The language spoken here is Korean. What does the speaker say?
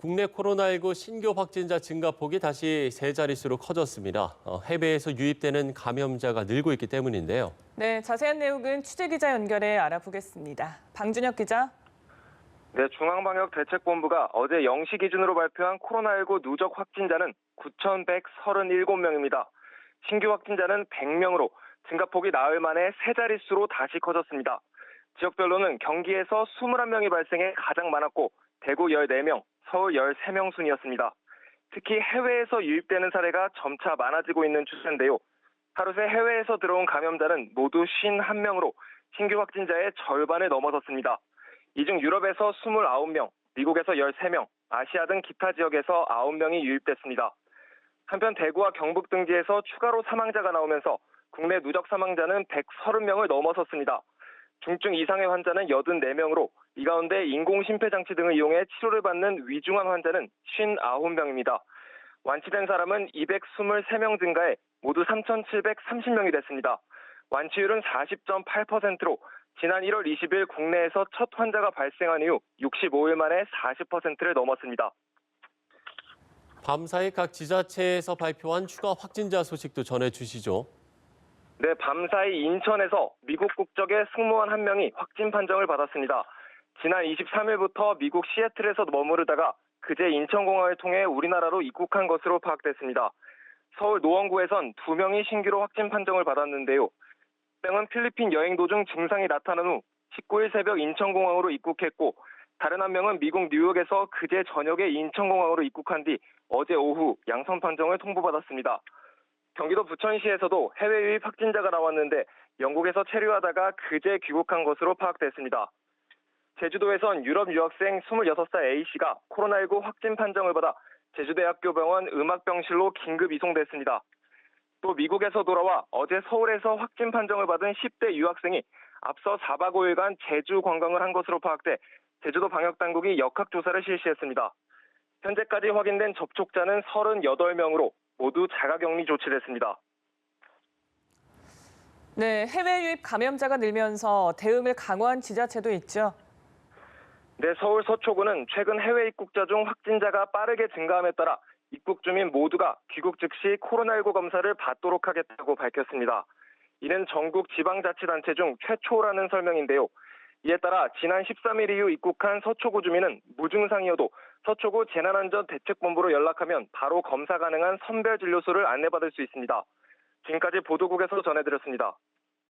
국내 코로나19 신규 확진자 증가폭이 다시 세 자릿수로 커졌습니다. 해외에서 유입되는 감염자가 늘고 있기 때문인데요. 네, 자세한 내용은 취재기자 연결해 알아보겠습니다. 방준혁 기자. 네, 중앙방역대책본부가 어제 0시 기준으로 발표한 코로나19 누적 확진자는 9,137명입니다. 신규 확진자는 100명으로 증가폭이 나흘 만에 세 자릿수로 다시 커졌습니다. 지역별로는 경기에서 21명이 발생해 가장 많았고 대구 14명, 서울 13명 순이었습니다. 특히 해외에서 유입되는 사례가 점차 많아지고 있는 추세인데요. 하루 새 해외에서 들어온 감염자는 모두 51명으로 신규 확진자의 절반을 넘어섰습니다. 이 중 유럽에서 29명, 미국에서 13명, 아시아 등 기타 지역에서 9명이 유입됐습니다. 한편 대구와 경북 등지에서 추가로 사망자가 나오면서 국내 누적 사망자는 130명을 넘어섰습니다. 중증 이상의 환자는 84명으로 이 가운데 인공심폐장치 등을 이용해 치료를 받는 위중한 환자는 59명입니다. 완치된 사람은 223명 증가해 모두 3,730명이 됐습니다. 완치율은 40.8%로 지난 1월 20일 국내에서 첫 환자가 발생한 이후 65일 만에 40%를 넘었습니다. 밤사이 각 지자체에서 발표한 추가 확진자 소식도 전해주시죠. 네, 밤사이 인천에서 미국 국적의 승무원 1명이 확진 판정을 받았습니다. 지난 23일부터 미국 시애틀에서 머무르다가 그제 인천공항을 통해 우리나라로 입국한 것으로 파악됐습니다. 서울 노원구에선 2명이 신규로 확진 판정을 받았는데요. 1명은 필리핀 여행 도중 증상이 나타난 후 19일 새벽 인천공항으로 입국했고 다른 1명은 미국 뉴욕에서 그제 저녁에 인천공항으로 입국한 뒤 어제 오후 양성 판정을 통보받았습니다. 경기도 부천시에서도 해외 유입 확진자가 나왔는데 영국에서 체류하다가 그제 귀국한 것으로 파악됐습니다. 제주도에선 유럽 유학생 26살 A씨가 코로나19 확진 판정을 받아 제주대학교 병원 음압병실로 긴급 이송됐습니다. 또 미국에서 돌아와 어제 서울에서 확진 판정을 받은 10대 유학생이 앞서 4박 5일간 제주 관광을 한 것으로 파악돼 제주도 방역당국이 역학조사를 실시했습니다. 현재까지 확인된 접촉자는 38명으로 모두 자가격리 조치됐습니다. 네, 해외 유입 감염자가 늘면서 대응을 강화한 지자체도 있죠. 네, 서울 서초구는 최근 해외 입국자 중 확진자가 빠르게 증가함에 따라 입국 주민 모두가 귀국 즉시 코로나19 검사를 받도록 하겠다고 밝혔습니다. 이는 전국 지방자치단체 중 최초라는 설명인데요. 이에 따라 지난 13일 이후 입국한 서초구 주민은 무증상이어도 서초구 재난안전대책본부로 연락하면 바로 검사 가능한 선별진료소를 안내받을 수 있습니다. 지금까지 보도국에서 전해드렸습니다.